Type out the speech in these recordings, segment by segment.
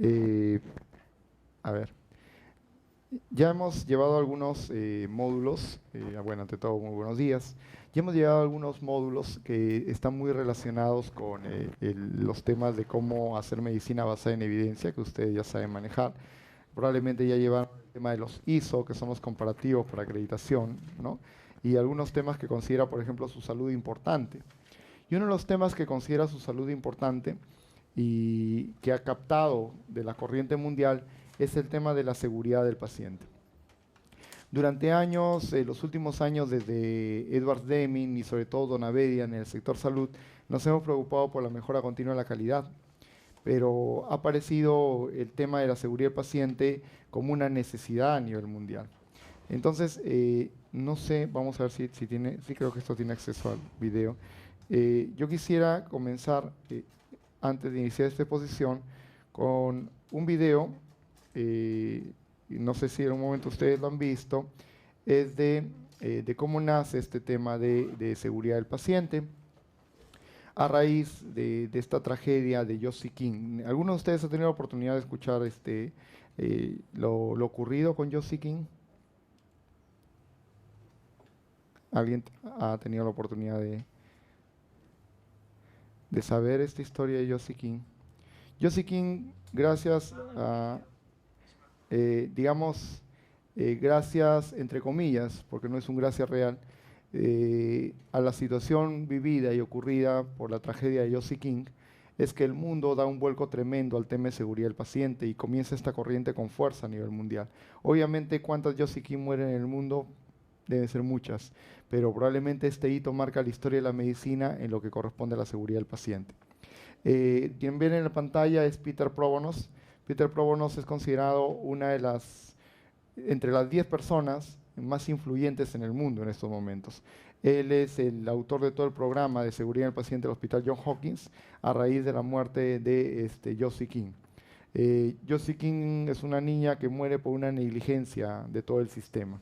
Eh, a ver, ya hemos llevado algunos módulos, bueno, ante todo, muy buenos días. Ya hemos llevado algunos módulos que están muy relacionados con los temas de cómo hacer medicina basada en evidencia, que ustedes ya saben manejar. Probablemente ya llevaron el tema de los ISO, que son los comparativos para acreditación, ¿no? Y algunos temas que considera, por ejemplo, su salud importante. Y uno de los temas que considera su salud importante y que ha captado de la corriente mundial es el tema de la seguridad del paciente. Durante años, los últimos años, desde Edward Deming y sobre todo Donavedia en el sector salud, nos hemos preocupado por la mejora continua de la calidad, pero ha aparecido el tema de la seguridad del paciente como una necesidad a nivel mundial. Entonces, no sé, vamos a ver si tiene, sí creo que esto tiene acceso al video. Yo quisiera comenzar, antes de iniciar esta exposición, con un video, y no sé si en un momento ustedes lo han visto, es de cómo nace este tema de seguridad del paciente a raíz de esta tragedia de Josie King. ¿Alguno de ustedes ha tenido la oportunidad de escuchar lo ocurrido con Josie King? ¿Alguien ha tenido la oportunidad de saber esta historia de Josie King? Josie King, gracias a, digamos, gracias entre comillas, porque no es un gracias real, a la situación vivida y ocurrida por la tragedia de Josie King, es que el mundo da un vuelco tremendo al tema de seguridad del paciente y comienza esta corriente con fuerza a nivel mundial. Obviamente, ¿cuántas Josie King mueren en el mundo? Deben ser muchas, pero probablemente este hito marca la historia de la medicina en lo que corresponde a la seguridad del paciente. Quien ven en la pantalla es Peter Provonos. Peter Provonos es considerado una de entre las 10 personas más influyentes en el mundo en estos momentos. Él es el autor de todo el programa de seguridad del paciente del Hospital Johns Hopkins a raíz de la muerte de Josie King. Josie King es una niña que muere por una negligencia de todo el sistema.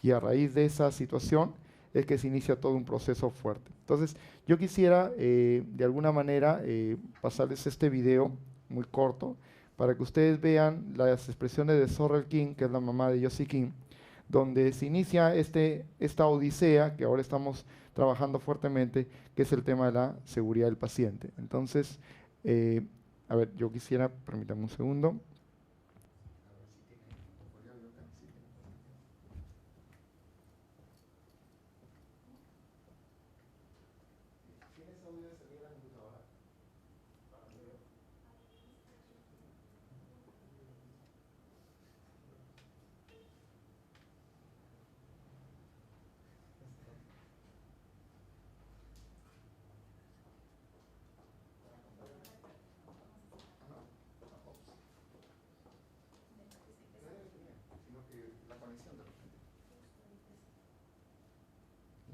Y a raíz de esa situación es que se inicia todo un proceso fuerte. Entonces, yo quisiera de alguna manera pasarles este video muy corto para que ustedes vean las expresiones de Sorrel King, que es la mamá de Josie King, donde se inicia esta odisea que ahora estamos trabajando fuertemente, que es el tema de la seguridad del paciente. Entonces, eh, a ver, yo quisiera, permítame un segundo. ¿Tienes audio de salida en la computadora? Sino que la conexión de repente.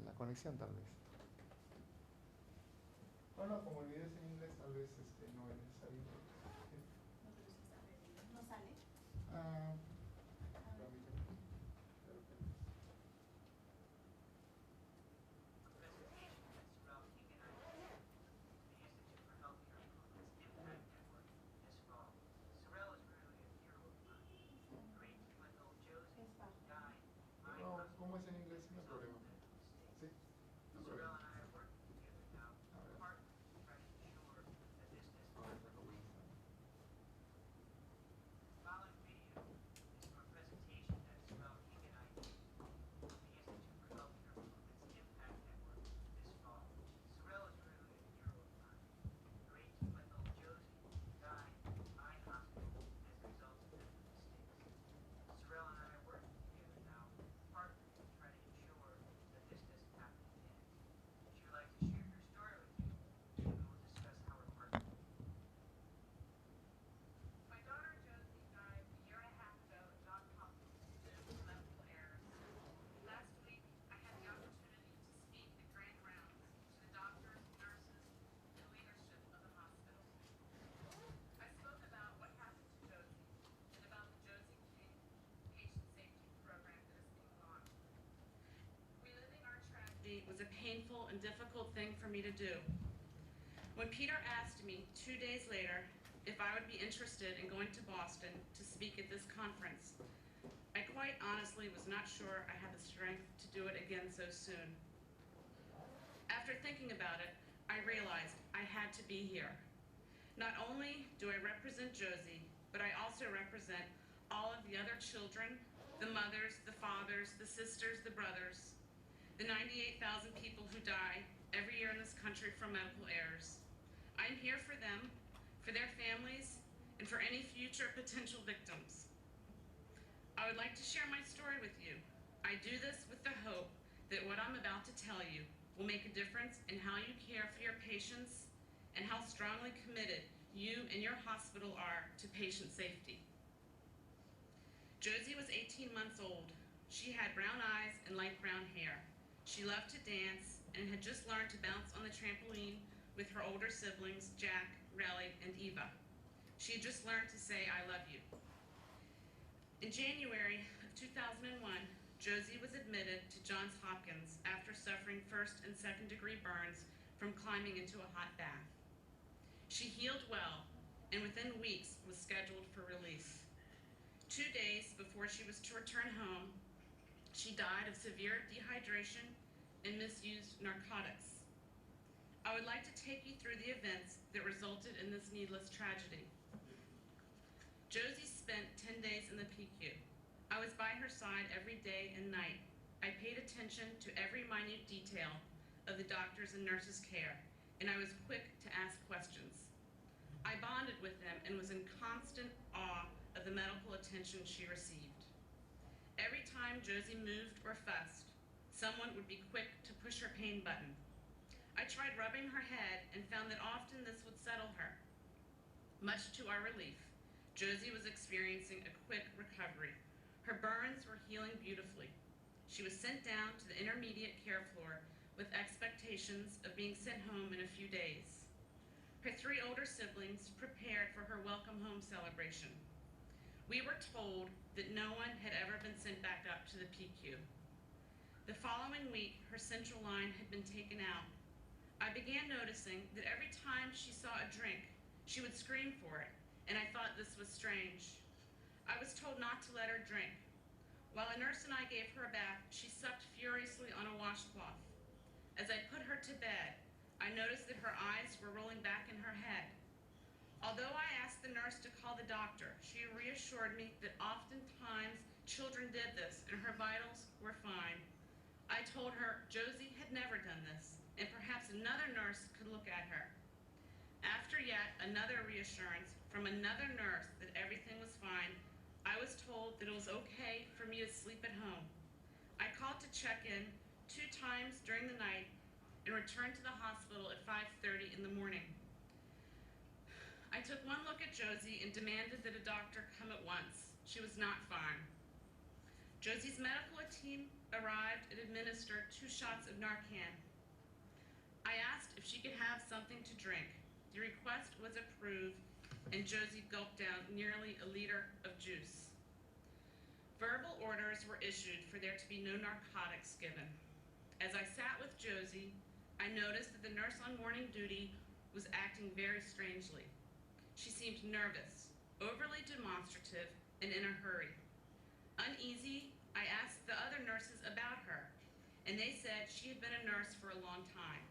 La conexión tal vez. Bueno, como el video es en inglés, tal vez no es necesario. ¿No sale? Ah, no, como es en inglés, no hay problema. Sí, no hay problema. A ver. A ver, acá voy a estar. Was a painful and difficult thing for me to do. When Peter asked me 2 days later if I would be interested in going to Boston to speak at this conference. I quite honestly was not sure I had the strength to do it again so soon. After thinking about it, I realized I had to be here. Not only do I represent Josie, but I also represent all of the other children, the mothers, the fathers, the sisters, the brothers, the 98,000 people who die every year in this country from medical errors. I'm here for them, for their families, and for any future potential victims. I would like to share my story with you. I do this with the hope that what I'm about to tell you will make a difference in how you care for your patients and how strongly committed you and your hospital are to patient safety. Josie was 18 months old. She had brown eyes and light brown hair. She loved to dance and had just learned to bounce on the trampoline with her older siblings, Jack, Relly, and Eva. She had just learned to say, "I love you." In January of 2001, Josie was admitted to Johns Hopkins after suffering first and second degree burns from climbing into a hot bath. She healed well and within weeks was scheduled for release. 2 days before she was to return home, she died of severe dehydration and misused narcotics. I would like to take you through the events that resulted in this needless tragedy. Josie spent 10 days in the PICU. I was by her side every day and night. I paid attention to every minute detail of the doctors' and nurses' care, and I was quick to ask questions. I bonded with them and was in constant awe of the medical attention she received. Every time Josie moved or fussed, someone would be quick to push her pain button. I tried rubbing her head and found that often this would settle her. Much to our relief, Josie was experiencing a quick recovery. Her burns were healing beautifully. She was sent down to the intermediate care floor with expectations of being sent home in a few days. Her 3 older siblings prepared for her welcome home celebration. We were told that no one had ever been sent back up to the PICU. The following week, her central line had been taken out. I began noticing that every time she saw a drink, she would scream for it, and I thought this was strange. I was told not to let her drink. While a nurse and I gave her a bath, she sucked furiously on a washcloth. As I put her to bed, I noticed that her eyes were rolling back in her head. Although I asked the nurse to call the doctor, she reassured me that oftentimes children did this and her vitals were fine. I told her Josie had never done this, and perhaps another nurse could look at her. After yet another reassurance from another nurse that everything was fine, I was told that it was okay for me to sleep at home. I called to check in 2 times during the night and returned to the hospital at 5:30 in the morning. I took one look at Josie and demanded that a doctor come at once. She was not fine. Josie's medical team arrived and administered 2 shots of Narcan. I asked if she could have something to drink. The request was approved, and Josie gulped down nearly a liter of juice. Verbal orders were issued for there to be no narcotics given. As I sat with Josie, I noticed that the nurse on morning duty was acting very strangely. She seemed nervous, overly demonstrative, and in a hurry. Uneasy, I asked the other nurses about her, and they said she had been a nurse for a long time.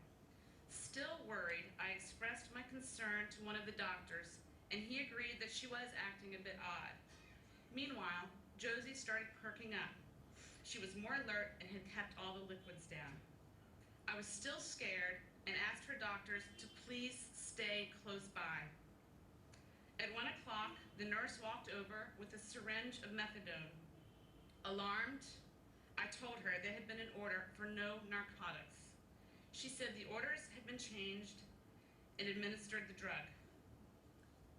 Still worried, I expressed my concern to one of the doctors, and he agreed that she was acting a bit odd. Meanwhile, Josie started perking up. She was more alert and had kept all the liquids down. I was still scared and asked her doctors to please stay close by. At 1 o'clock, the nurse walked over with a syringe of methadone. Alarmed, I told her there had been an order for no narcotics. She said the orders had been changed and administered the drug.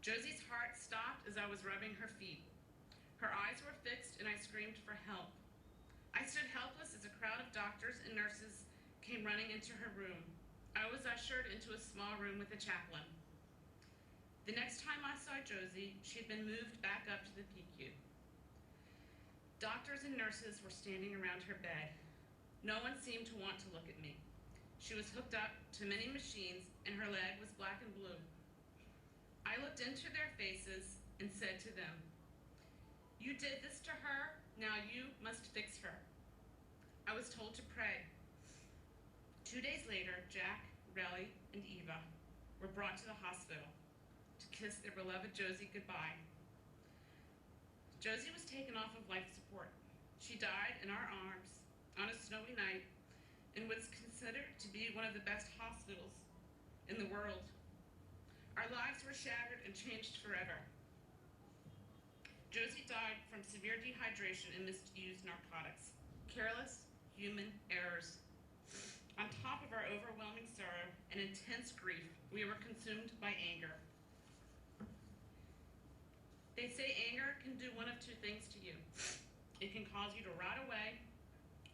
Josie's heart stopped as I was rubbing her feet. Her eyes were fixed and I screamed for help. I stood helpless as a crowd of doctors and nurses came running into her room. I was ushered into a small room with a chaplain. The next time I saw Josie, she had been moved back up to the PICU. Doctors and nurses were standing around her bed. No one seemed to want to look at me. She was hooked up to many machines and her leg was black and blue. I looked into their faces and said to them, "You did this to her, now you must fix her." I was told to pray. 2 days later, Jack, Relly, and Eva were brought to the hospital to kiss their beloved Josie goodbye. Josie was taken off of life support. She died in our arms on a snowy night in what's considered to be one of the best hospitals in the world. Our lives were shattered and changed forever. Josie died from severe dehydration and misused narcotics. Careless human errors. On top of our overwhelming sorrow and intense grief, we were consumed by anger. They say anger can do one of two things to you. It can cause you to rot away,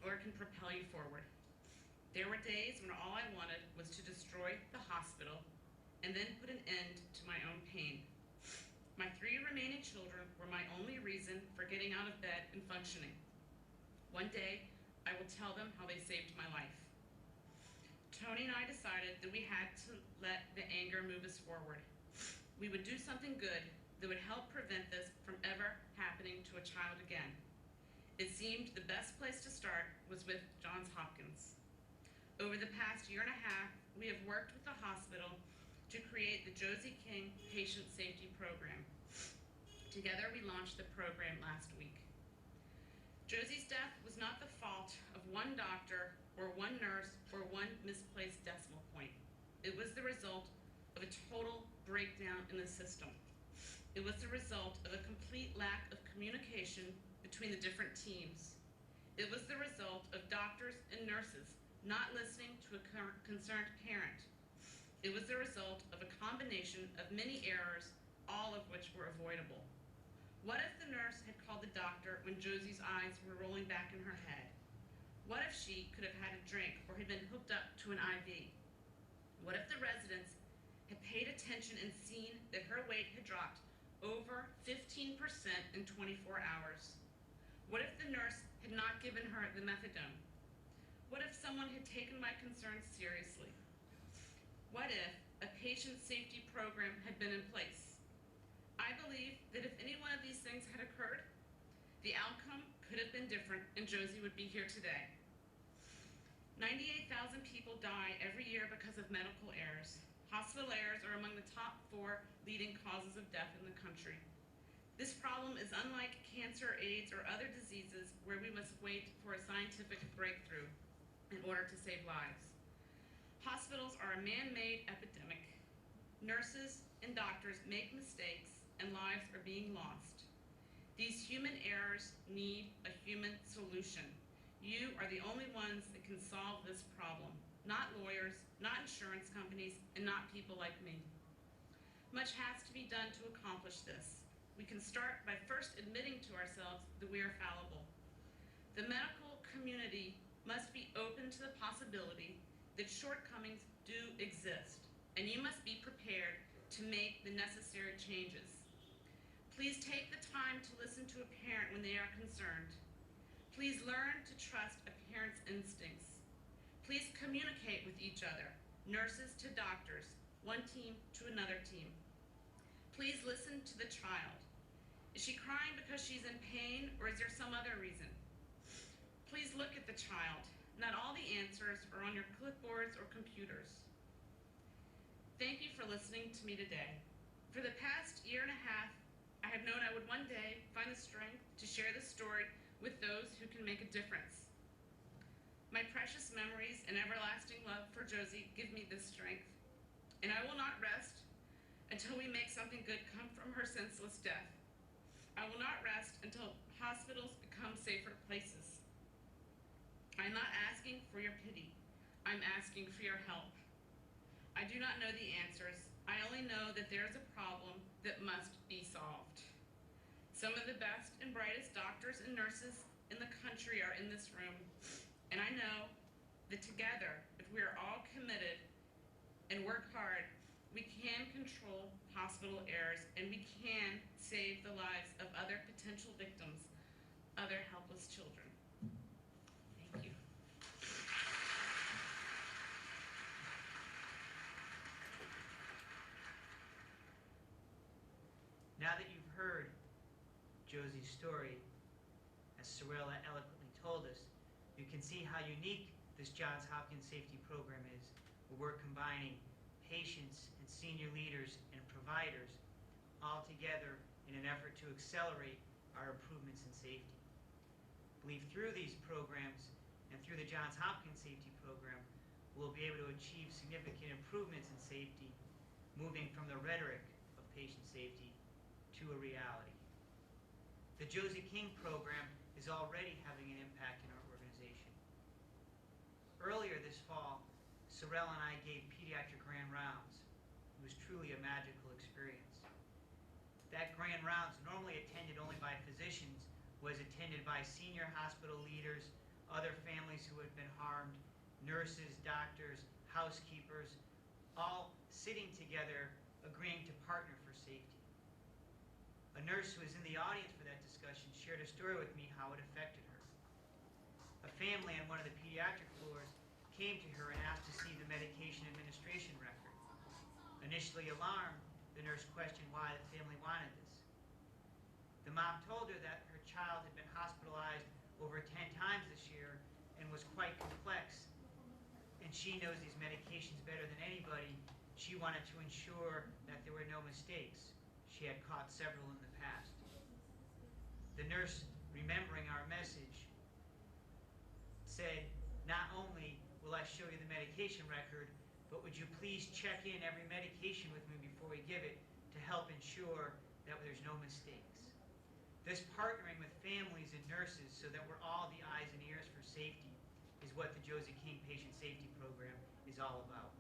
or it can propel you forward. There were days when all I wanted was to destroy the hospital and then put an end to my own pain. My 3 remaining children were my only reason for getting out of bed and functioning. One day, I will tell them how they saved my life. Tony and I decided that we had to let the anger move us forward. We would do something good that would help prevent this from ever happening to a child again. It seemed the best place to start was with Johns Hopkins. Over the past year and a half, we have worked with the hospital to create the Josie King Patient Safety Program. Together, we launched the program last week. Josie's death was not the fault of one doctor or one nurse or one misplaced decimal point. It was the result of a total breakdown in the system. It was the result of a complete lack of communication between the different teams. It was the result of doctors and nurses not listening to a concerned parent. It was the result of a combination of many errors, all of which were avoidable. What if the nurse had called the doctor when Josie's eyes were rolling back in her head? What if she could have had a drink or had been hooked up to an IV? What if the residents had paid attention and seen that her weight had dropped over 15% in 24 hours? What if the nurse had not given her the methadone? What if someone had taken my concerns seriously? What if a patient safety program had been in place? I believe that if any one of these things had occurred, the outcome could have been different and Josie would be here today. 98,000 people die every year because of medical errors. Hospital errors are among the top 4 leading causes of death in the country. This problem is unlike cancer, AIDS, or other diseases where we must wait for a scientific breakthrough in order to save lives. Hospitals are a man-made epidemic. Nurses and doctors make mistakes and lives are being lost. These human errors need a human solution. You are the only ones that can solve this problem, not lawyers, not insurance companies, and not people like me. Much has to be done to accomplish this. We can start by first admitting to ourselves that we are fallible. The medical community must be open to the possibility that shortcomings do exist, and you must be prepared to make the necessary changes. Please take the time to listen to a parent when they are concerned. Please learn to trust a parent's instincts. Please communicate with each other, nurses to doctors, one team to another team. Please listen to the child. Is she crying because she's in pain, or is there some other reason? Please look at the child. Not all the answers are on your clipboards or computers. Thank you for listening to me today. For the past year and a half, I have known I would one day find the strength to share this story with those who can make a difference. My precious memories and everlasting love for Josie give me this strength, and I will not rest until we make something good come from her senseless death. I will not rest until hospitals become safer places. I'm not asking for your pity. I'm asking for your help. I do not know the answers. I only know that there is a problem that must be solved. Some of the best and brightest doctors and nurses in the country are in this room, and I know that together, if we are all committed and work hard, we can control hospital errors and we can save the lives of other potential victims, other helpless children. Thank you. Josie's story, as Sorella eloquently told us, you can see how unique this Johns Hopkins Safety Program is, where we're combining patients and senior leaders and providers all together in an effort to accelerate our improvements in safety. I believe through these programs and through the Johns Hopkins Safety Program, we'll be able to achieve significant improvements in safety, moving from the rhetoric of patient safety to a reality. The Josie King program is already having an impact in our organization. Earlier this fall, Sorella and I gave pediatric grand rounds. It was truly a magical experience. That grand rounds, normally attended only by physicians, was attended by senior hospital leaders, other families who had been harmed, nurses, doctors, housekeepers, all sitting together, agreeing to partner for safety. A nurse who was in the audience for that discussion shared a story with me how it affected her. A family on one of the pediatric floors came to her and asked to see the medication administration record. Initially alarmed, the nurse questioned why the family wanted this. The mom told her that her child had been hospitalized over 10 times this year and was quite complex, and she knows these medications better than anybody. She wanted to ensure that there were no mistakes. She had caught several in the past. The nurse, remembering our message, said, not only will I show you the medication record, but would you please check in every medication with me before we give it to help ensure that there's no mistakes. This partnering with families and nurses so that we're all the eyes and ears for safety is what the Josie King Patient Safety Program is all about.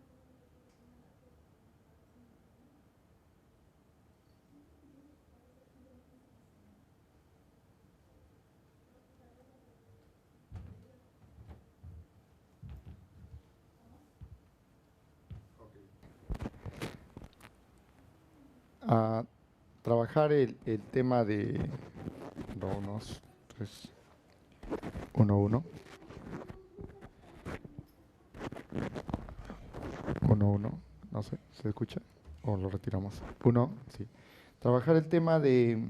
A trabajar el tema de 2, 3, 1, 1, 1, 1, no sé, ¿se escucha? ¿O lo retiramos? 1, sí. Trabajar el tema de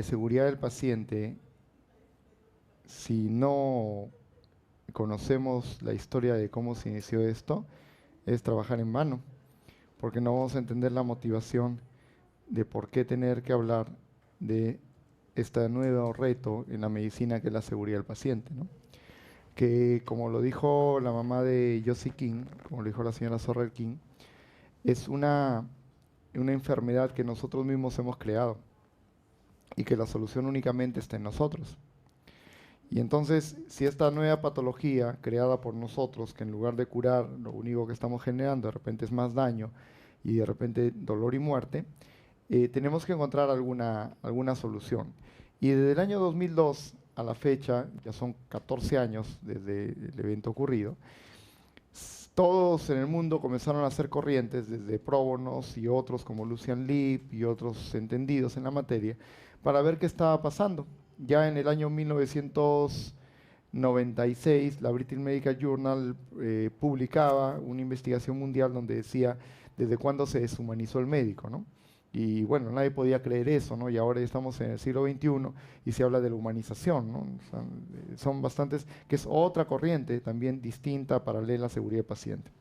seguridad del paciente, si no conocemos la historia de cómo se inició esto, es trabajar en vano, porque no vamos a entender la motivación de por qué tener que hablar de este nuevo reto en la medicina que es la seguridad del paciente, ¿no? Que como lo dijo la mamá de Josie King, como lo dijo la señora Sorrell King, es una enfermedad que nosotros mismos hemos creado y que la solución únicamente está en nosotros. Y entonces, si esta nueva patología creada por nosotros, que en lugar de curar, lo único que estamos generando de repente es más daño y de repente dolor y muerte, tenemos que encontrar alguna solución. Y desde el año 2002 a la fecha, ya son 14 años desde el evento ocurrido, todos en el mundo comenzaron a hacer corrientes, desde Próbonos y otros como Lucian Leape y otros entendidos en la materia, para ver qué estaba pasando. Ya en el año 1996, la British Medical Journal publicaba una investigación mundial donde decía desde cuándo se deshumanizó el médico, ¿no? Y bueno, nadie podía creer eso, ¿no? Y ahora estamos en el siglo XXI y se habla de la humanización, ¿no? O sea, son bastantes, que es otra corriente también distinta, paralela a seguridad del paciente.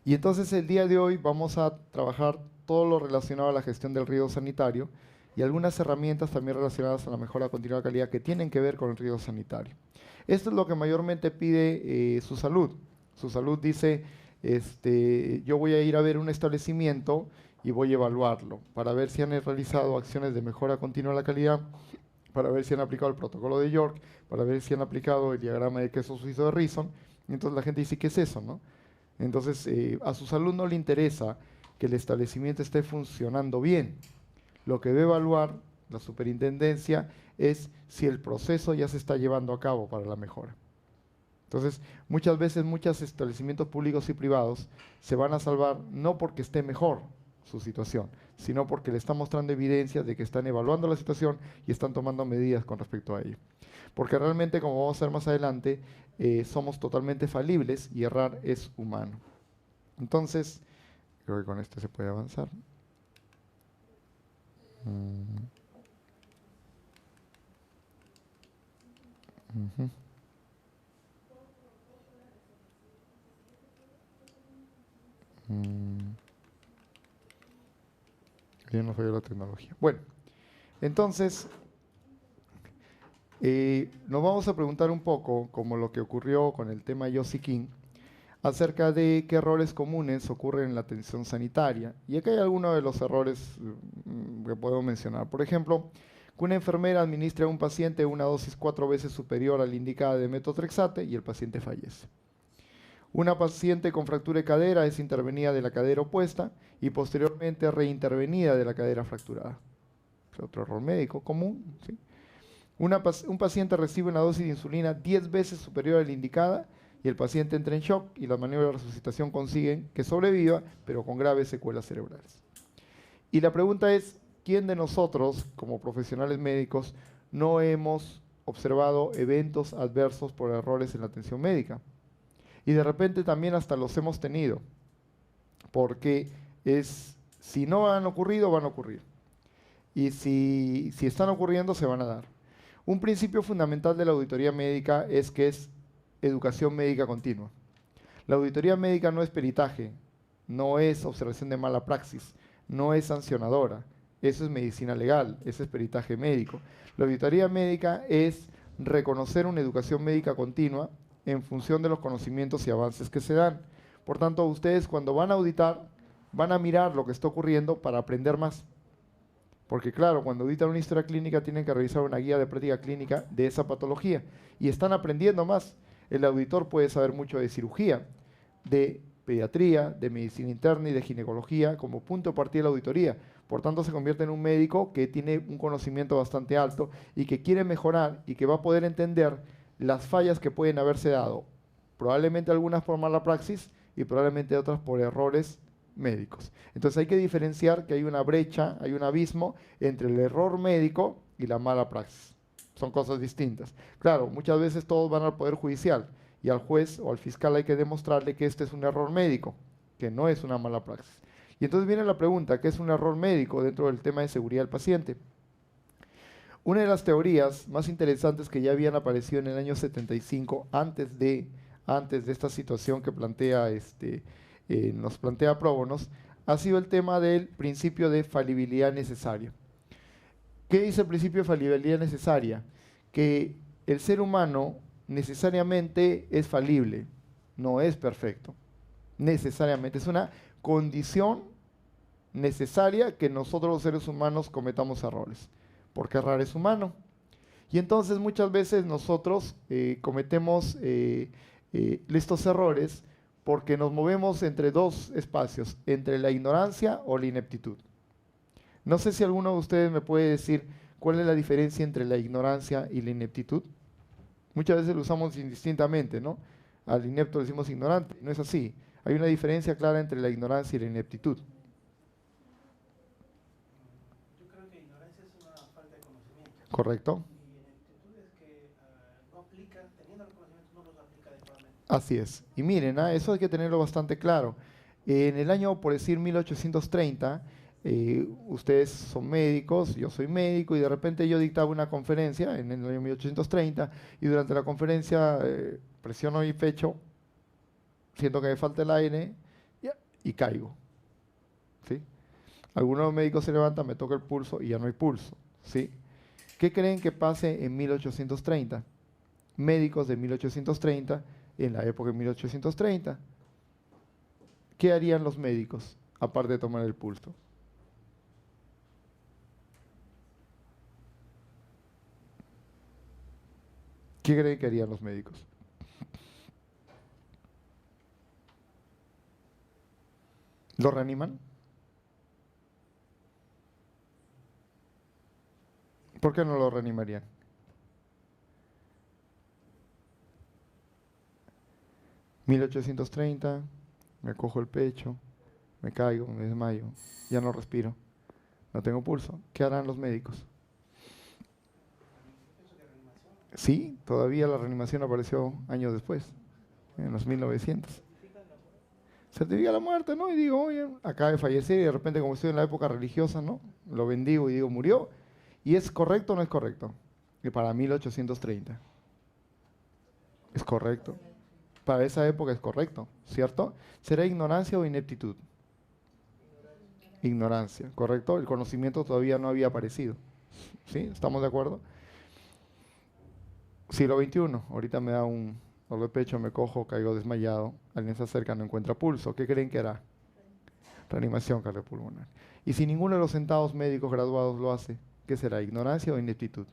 Y entonces el día de hoy vamos a trabajar todo lo relacionado a la gestión del riesgo sanitario y algunas herramientas también relacionadas a la mejora continua de calidad que tienen que ver con el riesgo sanitario. Esto es lo que mayormente pide su salud. Su salud dice, yo voy a ir a ver un establecimiento y voy a evaluarlo para ver si han realizado acciones de mejora continua de la calidad, para ver si han aplicado el protocolo de York, para ver si han aplicado el diagrama de queso suizo de Rison. Y entonces la gente dice, ¿qué es eso, no? Entonces, a su salud no le interesa que el establecimiento esté funcionando bien. Lo que debe evaluar la superintendencia es si el proceso ya se está llevando a cabo para la mejora. Entonces, muchas veces muchos establecimientos públicos y privados se van a salvar no porque esté mejor su situación, sino porque le están mostrando evidencias de que están evaluando la situación y están tomando medidas con respecto a ello. Porque realmente, como vamos a ver más adelante, somos totalmente falibles y errar es humano. Entonces, creo que con esto se puede avanzar. Ujú. Mm, ya no falló la tecnología. Bueno, entonces, nos vamos a preguntar un poco, como lo que ocurrió con el tema Yossi King, acerca de qué errores comunes ocurren en la atención sanitaria. Y aquí hay algunos de los errores que podemos mencionar. Por ejemplo, que una enfermera administre a un paciente una dosis 4 veces superior a la indicada de metotrexate y el paciente fallece. Una paciente con fractura de cadera es intervenida de la cadera opuesta y posteriormente reintervenida de la cadera fracturada. Es otro error médico común, ¿sí? Un paciente recibe una dosis de insulina 10 veces superior a la indicada y el paciente entra en shock y las maniobras de resucitación consiguen que sobreviva, pero con graves secuelas cerebrales. Y la pregunta es, ¿quién de nosotros, como profesionales médicos, no hemos observado eventos adversos por errores en la atención médica? Y de repente también hasta los hemos tenido, porque si no han ocurrido, van a ocurrir. Y si están ocurriendo, se van a dar. Un principio fundamental de la auditoría médica es que es educación médica continua. La auditoría médica no es peritaje, no es observación de mala praxis, no es sancionadora. Eso es medicina legal, eso es peritaje médico. La auditoría médica es reconocer una educación médica continua en función de los conocimientos y avances que se dan. Por tanto, ustedes cuando van a auditar, van a mirar lo que está ocurriendo para aprender más. Porque claro, cuando auditan una historia clínica tienen que revisar una guía de práctica clínica de esa patología y están aprendiendo más. El auditor puede saber mucho de cirugía, de pediatría, de medicina interna y de ginecología como punto de partida de la auditoría. Por tanto, se convierte en un médico que tiene un conocimiento bastante alto y que quiere mejorar y que va a poder entender las fallas que pueden haberse dado. Probablemente algunas por mala praxis y probablemente otras por errores médicos. Entonces hay que diferenciar que hay una brecha, hay un abismo entre el error médico y la mala praxis. Son cosas distintas. Claro, muchas veces todos van al Poder Judicial y al juez o al fiscal hay que demostrarle que este es un error médico, que no es una mala praxis. Y entonces viene la pregunta, ¿qué es un error médico dentro del tema de seguridad del paciente? Una de las teorías más interesantes que ya habían aparecido en el año 75, antes de esta situación que nos plantea Próbonos, ha sido el tema del principio de falibilidad necesaria. ¿Qué dice el principio de falibilidad necesaria? Que el ser humano necesariamente es falible, no es perfecto. Necesariamente, es una condición necesaria que nosotros los seres humanos cometamos errores, porque errar es humano. Y entonces muchas veces nosotros cometemos estos errores porque nos movemos entre dos espacios, entre la ignorancia o la ineptitud. No sé si alguno de ustedes me puede decir cuál es la diferencia entre la ignorancia y la ineptitud. Muchas veces lo usamos indistintamente, ¿no? Al inepto le decimos ignorante, no es así. Hay una diferencia clara entre la ignorancia y la ineptitud. Yo creo que ignorancia es una falta de conocimiento. ¿Correcto? Y ineptitud es que no aplica, teniendo los conocimientos, no los aplica adecuadamente. Así es. Y miren, eso hay que tenerlo bastante claro. En el año, por decir, 1830, ustedes son médicos, yo soy médico, y de repente yo dictaba una conferencia en el año 1830, y durante la conferencia presiono mi pecho, siento que me falta el aire, y caigo. ¿Sí? Algunos médicos se levantan, me toca el pulso y ya no hay pulso. ¿Sí? ¿Qué creen que pase en 1830? Médicos de 1830, en la época de 1830, ¿qué harían los médicos aparte de tomar el pulso? ¿Qué creen que harían los médicos? ¿Lo reaniman? ¿Por qué no lo reanimarían? ...1830... me cojo el pecho, me caigo, me desmayo, ya no respiro, no tengo pulso. ¿Qué harán los médicos? Sí, todavía la reanimación apareció años después, en los 1900. Certifica la muerte, ¿no? Y digo, oye, acaba de fallecer y de repente, como estoy en la época religiosa, ¿no? Lo bendigo y digo, murió. ¿Y es correcto o no es correcto? Y para 1830. Es correcto. Para esa época es correcto, ¿cierto? ¿Será ignorancia o ineptitud? Ignorancia, ¿correcto? El conocimiento todavía no había aparecido. ¿Sí? ¿Estamos de acuerdo? Siglo XXI, ahorita me da un dolor de pecho, me cojo, caigo desmayado, alguien se acerca, no encuentra pulso. ¿Qué creen que hará? Reanimación cardiopulmonar. Y si ninguno de los sentados médicos graduados lo hace, ¿qué será? ¿Ignorancia o ineptitud?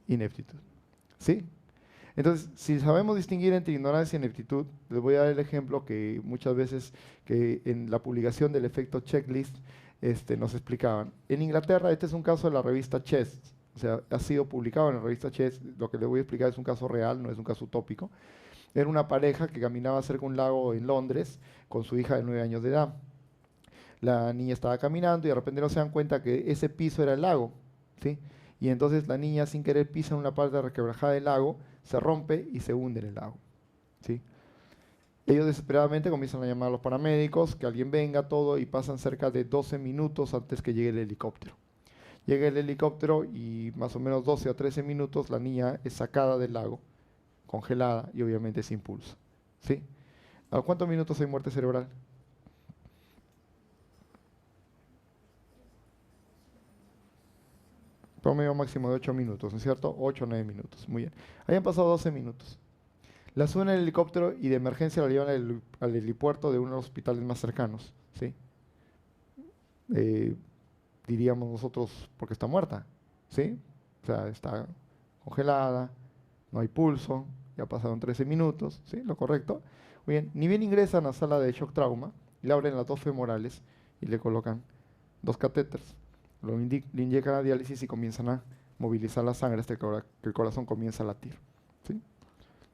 Ineptitud. ¿Sí? Entonces, si sabemos distinguir entre ignorancia y ineptitud, les voy a dar el ejemplo que muchas veces que en la publicación del efecto checklist nos explicaban. En Inglaterra, este es un caso de la revista Chest, o sea, ha sido publicado en la revista Chest, lo que les voy a explicar es un caso real, no es un caso utópico. Era una pareja que caminaba cerca de un lago en Londres con su hija de 9 años de edad. La niña estaba caminando y de repente no se dan cuenta que ese piso era el lago, ¿sí? Y entonces la niña sin querer pisa en una parte requebrajada del lago, se rompe y se hunde en el lago, ¿sí? Ellos desesperadamente comienzan a llamar a los paramédicos, que alguien venga, todo, y pasan cerca de 12 minutos antes que llegue el helicóptero. Llega el helicóptero y más o menos 12 a 13 minutos la niña es sacada del lago, congelada y obviamente sin pulso, ¿sí? ¿A cuántos minutos hay muerte cerebral? Promedio máximo de 8 minutos, ¿no es cierto? 8 o 9 minutos, muy bien. Hayan pasado 12 minutos. La suben al helicóptero y de emergencia la llevan al helipuerto de uno de los hospitales más cercanos, ¿sí? Diríamos nosotros, porque está muerta, ¿sí? O sea, está congelada, no hay pulso, ya pasaron 13 minutos, ¿sí? Lo correcto. Muy bien, ni bien ingresan a la sala de shock trauma, le abren las dos femorales y le colocan 2 catéteres. Le inyectan a diálisis y comienzan a movilizar la sangre hasta que el corazón comienza a latir, ¿sí?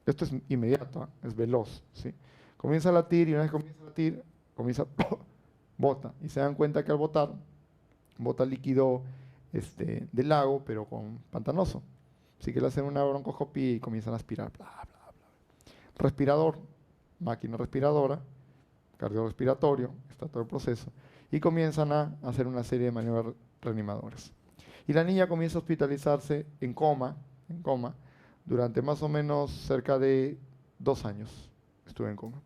Esto es inmediato, es veloz, ¿sí? Comienza a latir y una vez comienza a latir, bota. Y se dan cuenta que al botar, bota líquido del lago, pero con pantanoso. Así que le hacen una broncoscopía y comienzan a aspirar. Bla, bla, bla. Respirador, máquina respiradora, cardiorrespiratorio, está todo el proceso. Y comienzan a hacer una serie de maniobras reanimadoras. Y la niña comienza a hospitalizarse en coma, durante más o menos cerca de 2 años. Estuve en coma.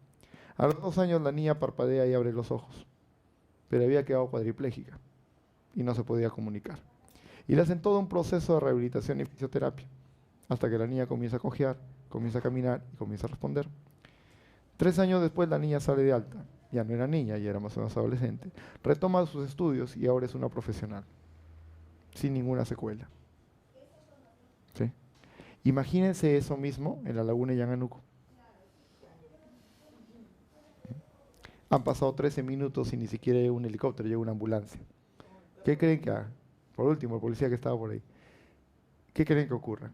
A los 2 años la niña parpadea y abre los ojos, pero había quedado cuadriplégica y no se podía comunicar. Y le hacen todo un proceso de rehabilitación y fisioterapia, hasta que la niña comienza a cojear, comienza a caminar y comienza a responder. 3 años después la niña sale de alta. Ya no era niña, ya era más o menos adolescente. Retoma sus estudios y ahora es una profesional, sin ninguna secuela. ¿Sí? Imagínense eso mismo en la laguna de Yanganuco. Han pasado 13 minutos y ni siquiera llega un helicóptero, llega una ambulancia. ¿Qué creen que haga? Por último, el policía que estaba por ahí. ¿Qué creen que ocurra?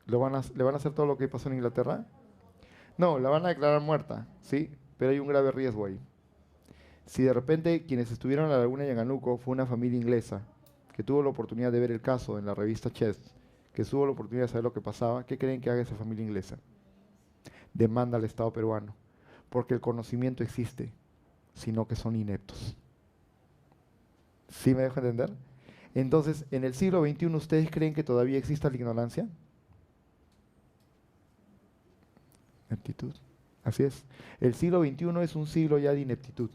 ¿Le van a hacer todo lo que pasó en Inglaterra? No, la van a declarar muerta, ¿sí? Pero hay un grave riesgo ahí. Si de repente quienes estuvieron en la laguna de Yanganuco fue una familia inglesa que tuvo la oportunidad de ver el caso en la revista Chest, que tuvo la oportunidad de saber lo que pasaba, ¿qué creen que haga esa familia inglesa? Demanda al Estado peruano, porque el conocimiento existe, sino que son ineptos. ¿Sí me dejo entender? Entonces, en el siglo XXI, ¿ustedes creen que todavía exista la ignorancia? Ineptitud. Así es. El siglo XXI es un siglo ya de ineptitud.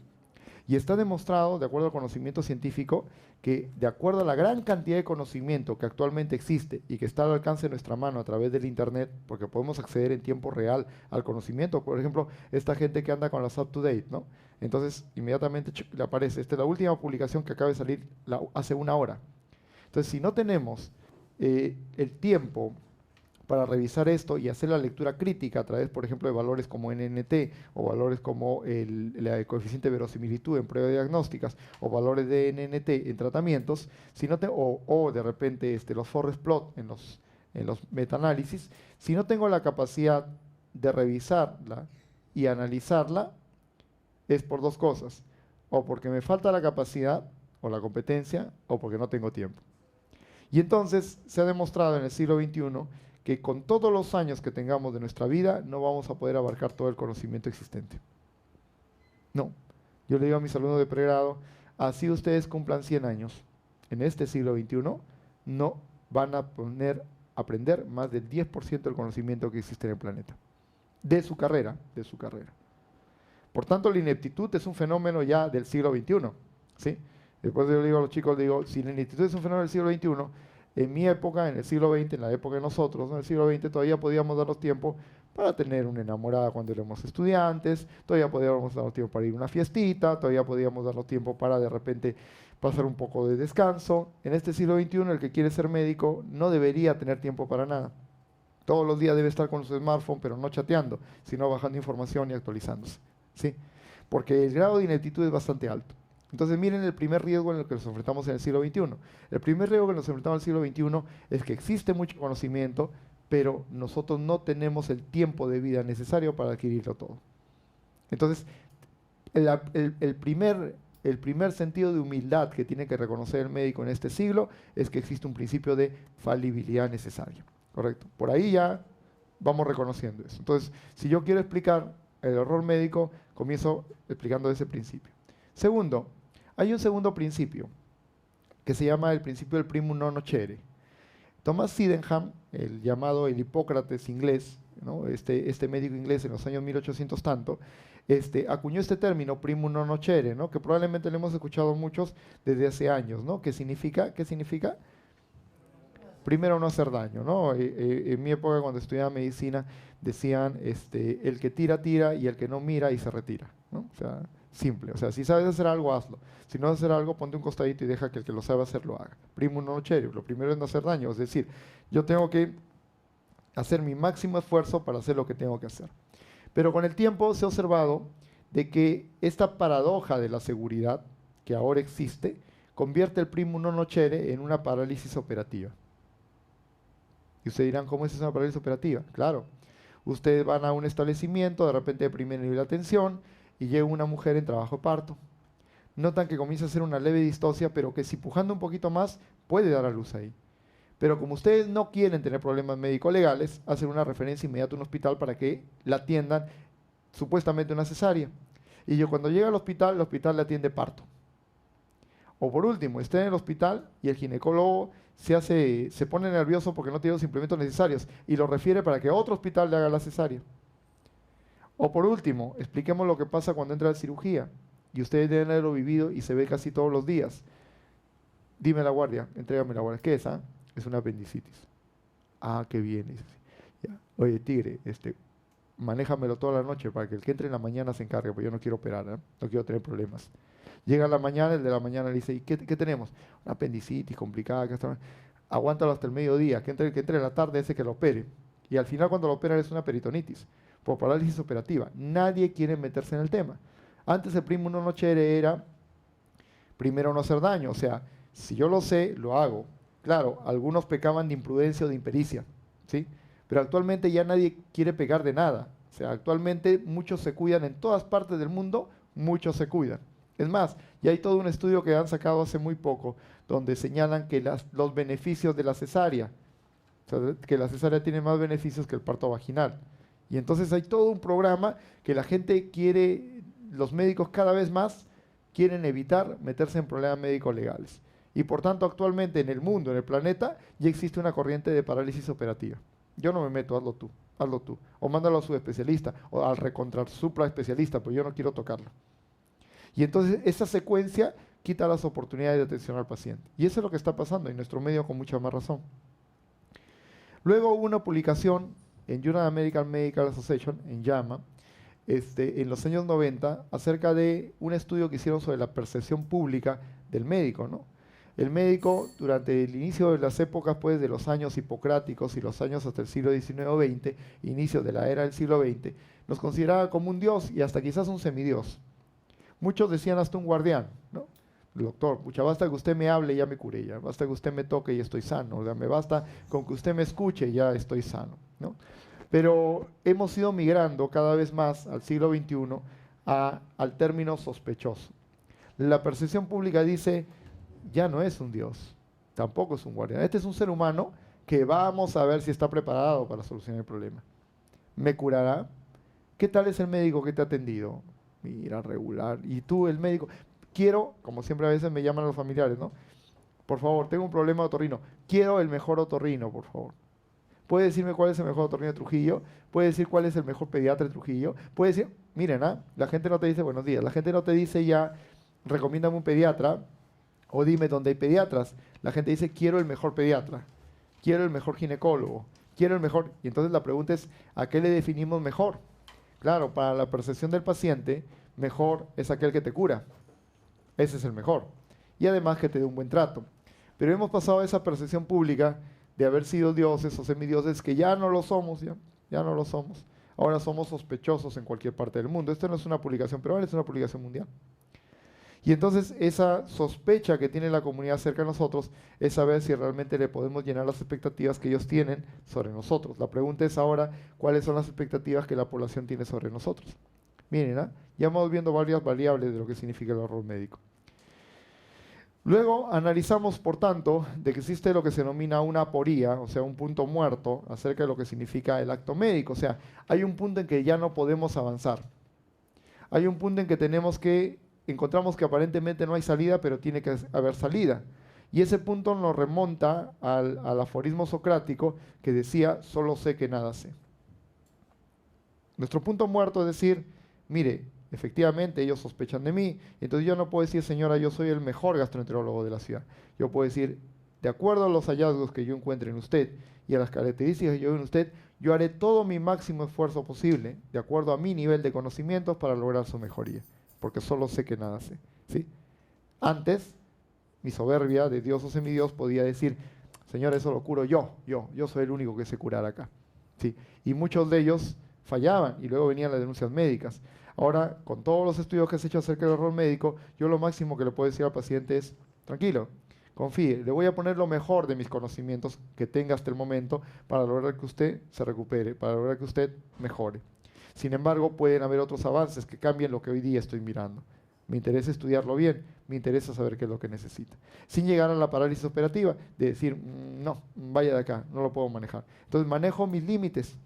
Y está demostrado, de acuerdo al conocimiento científico, que de acuerdo a la gran cantidad de conocimiento que actualmente existe y que está al alcance de nuestra mano a través del Internet, porque podemos acceder en tiempo real al conocimiento, por ejemplo, esta gente que anda con las up-to-date, ¿no? Entonces, inmediatamente le aparece, esta es la última publicación que acaba de salir hace 1 hora. Entonces, si no tenemos el tiempo para revisar esto y hacer la lectura crítica a través, por ejemplo, de valores como NNT o valores como el coeficiente de verosimilitud en pruebas diagnósticas o valores de NNT en tratamientos, si no o de repente los forest plot en los metaanálisis, si no tengo la capacidad de revisarla y analizarla, es por 2 cosas, o porque me falta la capacidad o la competencia o porque no tengo tiempo. Y entonces se ha demostrado en el siglo XXI que con todos los años que tengamos de nuestra vida no vamos a poder abarcar todo el conocimiento existente. No. Yo le digo a mis alumnos de pregrado, así ustedes cumplan 100 años en este siglo XXI, no van a poner aprender más del 10% del conocimiento que existe en el planeta. De su carrera, de su carrera. Por tanto, la ineptitud es un fenómeno ya del siglo XXI, ¿sí? Después yo le digo a los chicos, digo, si la ineptitud es un fenómeno del siglo XXI, en mi época, en el siglo XX, en la época de nosotros, ¿no? En el siglo XX todavía podíamos darnos tiempo para tener una enamorada cuando éramos estudiantes, todavía podíamos darnos tiempo para ir a una fiestita, todavía podíamos darnos tiempo para de repente pasar un poco de descanso. En este siglo XXI, el que quiere ser médico no debería tener tiempo para nada. Todos los días debe estar con su smartphone, pero no chateando, sino bajando información y actualizándose, ¿sí? Porque el grado de ineptitud es bastante alto. Entonces miren el primer riesgo en el que nos enfrentamos en el siglo XXI. El primer riesgo que nos enfrentamos en el siglo XXI es que existe mucho conocimiento, pero nosotros no tenemos el tiempo de vida necesario para adquirirlo todo. Entonces, el primer sentido de humildad que tiene que reconocer el médico en este siglo es que existe un principio de falibilidad necesaria. ¿Correcto? Por ahí ya vamos reconociendo eso. Entonces, si yo quiero explicar el error médico, comienzo explicando ese principio. Segundo, hay un segundo principio que se llama el principio del primum non nocere. Thomas Sydenham, el llamado el Hipócrates inglés, ¿no? este médico inglés en los años 1800 tanto, acuñó este término primum non nocere, ¿no? Que probablemente lo hemos escuchado muchos desde hace años, ¿no? ¿Qué significa? ¿Qué significa? Primero no hacer daño, ¿no? En mi época cuando estudiaba medicina decían el que tira, tira y el que no mira y se retira, ¿no? O sea, simple. O sea, si sabes hacer algo, hazlo. Si no sabes hacer algo, ponte un costadito y deja que el que lo sabe hacer lo haga. Primum non nocere. Lo primero es no hacer daño. Es decir, yo tengo que hacer mi máximo esfuerzo para hacer lo que tengo que hacer. Pero con el tiempo se ha observado de que esta paradoja de la seguridad que ahora existe convierte el primum non nocere en una parálisis operativa. Y ustedes dirán, ¿cómo es una parálisis operativa? Claro, ustedes van a un establecimiento, de repente de primer nivel de atención, y llega una mujer en trabajo de parto. Notan que comienza a hacer una leve distocia, pero que si pujando un poquito más, puede dar a luz ahí. Pero como ustedes no quieren tener problemas médico-legales, hacen una referencia inmediata a un hospital para que la atiendan supuestamente una cesárea. Y yo cuando llega al hospital, el hospital le atiende parto. O por último, esté en el hospital y el ginecólogo se pone nervioso porque no tiene los implementos necesarios y lo refiere para que otro hospital le haga la cesárea. O por último, expliquemos lo que pasa cuando entra la cirugía y ustedes deben haberlo vivido y se ve casi todos los días. Dime la guardia, entrégame la guardia. ¿Qué es? Es una apendicitis. Ah, qué bien. Dice. Ya. Oye, tigre, manéjamelo toda la noche para que el que entre en la mañana se encargue, porque yo no quiero operar, no quiero tener problemas. Llega la mañana, el de la mañana le dice, ¿y qué tenemos? Una apendicitis complicada, aguántalo hasta el mediodía, que entre en la tarde ese que lo opere. Y al final cuando lo operan es una peritonitis, por parálisis operativa. Nadie quiere meterse en el tema. Antes el primum non nocere era, primero no hacer daño, o sea, si yo lo sé, lo hago. Claro, algunos pecaban de imprudencia o de impericia, ¿sí? Pero actualmente ya nadie quiere pecar de nada. O sea, actualmente muchos se cuidan en todas partes del mundo, muchos se cuidan. Es más, ya hay todo un estudio que han sacado hace muy poco, donde señalan que los beneficios de la cesárea, o sea, que la cesárea tiene más beneficios que el parto vaginal. Y entonces hay todo un programa que la gente quiere, los médicos cada vez más quieren evitar meterse en problemas médicos legales. Y por tanto, actualmente en el mundo, en el planeta, ya existe una corriente de parálisis operativa. Yo no me meto, hazlo tú. O mándalo a su especialista, o al recontra supra especialista, pues yo no quiero tocarlo. Y entonces esa secuencia quita las oportunidades de atención al paciente. Y eso es lo que está pasando en nuestro medio con mucha más razón. Luego hubo una publicación en United American Medical Association, en JAMA, en los años 90, acerca de un estudio que hicieron sobre la percepción pública del médico, ¿no? El médico, durante el inicio de las épocas pues, de los años hipocráticos y los años hasta el siglo XIX o XX, inicio de la era del siglo XX, nos consideraba como un dios y hasta quizás un semidios. Muchos decían hasta un guardián, ¿no? Doctor, pucha, basta que usted me hable y ya me curé, ya basta que usted me toque y estoy sano, o sea, me basta con que usted me escuche y ya estoy sano, ¿no? Pero hemos ido migrando cada vez más al siglo XXI al término sospechoso. La percepción pública dice, ya no es un Dios, tampoco es un guardián. Este es un ser humano que vamos a ver si está preparado para solucionar el problema. ¿Me curará? ¿Qué tal es el médico que te ha atendido? Mira, regular. Y tú, el médico, quiero, como siempre a veces me llaman los familiares, ¿no? Por favor, tengo un problema de otorrino. Quiero el mejor otorrino, por favor. puede decirme cuál es el mejor otorrino de Trujillo, puede decir cuál es el mejor pediatra de Trujillo, puede decir, miren, la gente no te dice buenos días, la gente no te dice ya, recomiéndame un pediatra, o dime dónde hay pediatras. La gente dice, quiero el mejor pediatra, quiero el mejor ginecólogo, quiero el mejor. Y entonces la pregunta es, ¿a qué le definimos mejor? Claro, para la percepción del paciente, mejor es aquel que te cura. Ese es el mejor. Y además que te dé un buen trato. Pero hemos pasado a esa percepción pública de haber sido dioses o semidioses que ya no lo somos, ya no lo somos. Ahora somos sospechosos en cualquier parte del mundo. Esto no es una publicación peruana, es una publicación mundial. Y entonces esa sospecha que tiene la comunidad cerca de nosotros es saber si realmente le podemos llenar las expectativas que ellos tienen sobre nosotros. La pregunta es ahora, ¿cuáles son las expectativas que la población tiene sobre nosotros? Miren, ya vamos viendo varias variables de lo que significa el error médico. Luego analizamos, por tanto, de que existe lo que se denomina una aporía, o sea, un punto muerto acerca de lo que significa el acto médico. O sea, hay un punto en que ya no podemos avanzar. Hay un punto en que encontramos que aparentemente no hay salida, pero tiene que haber salida. Y ese punto nos remonta al aforismo socrático que decía, solo sé que nada sé. Nuestro punto muerto es decir, mire, efectivamente ellos sospechan de mí, entonces yo no puedo decir, señora, yo soy el mejor gastroenterólogo de la ciudad. Yo puedo decir, de acuerdo a los hallazgos que yo encuentre en usted y a las características que yo veo en usted, yo haré todo mi máximo esfuerzo posible, de acuerdo a mi nivel de conocimientos, para lograr su mejoría, porque solo sé que nada sé, ¿sí? Antes, mi soberbia de Dios o semidios podía decir, señor, eso lo curo yo soy el único que sé curar acá, ¿sí? Y muchos de ellos fallaban y luego venían las denuncias médicas. Ahora, con todos los estudios que se hecho acerca del error médico, yo lo máximo que le puedo decir al paciente es, tranquilo, confíe, le voy a poner lo mejor de mis conocimientos que tenga hasta el momento para lograr que usted se recupere, para lograr que usted mejore. Sin embargo, pueden haber otros avances que cambien lo que hoy día estoy mirando. Me interesa estudiarlo bien, me interesa saber qué es lo que necesita. Sin llegar a la parálisis operativa, de decir, no, vaya de acá, no lo puedo manejar. Entonces manejo mis límites.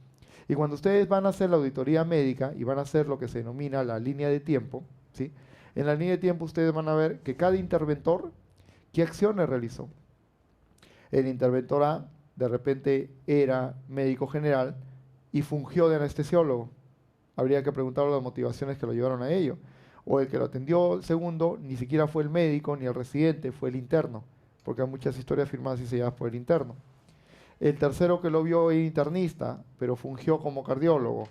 Y cuando ustedes van a hacer la auditoría médica y van a hacer lo que se denomina la línea de tiempo, ¿sí? En la línea de tiempo ustedes van a ver que cada interventor, ¿qué acciones realizó? El interventor A de repente era médico general y fungió de anestesiólogo. Habría que preguntarle las motivaciones que lo llevaron a ello. O el que lo atendió, el segundo, ni siquiera fue el médico ni el residente, fue el interno, porque hay muchas historias firmadas y selladas por el interno. El tercero que lo vio era internista, pero fungió como cardiólogo.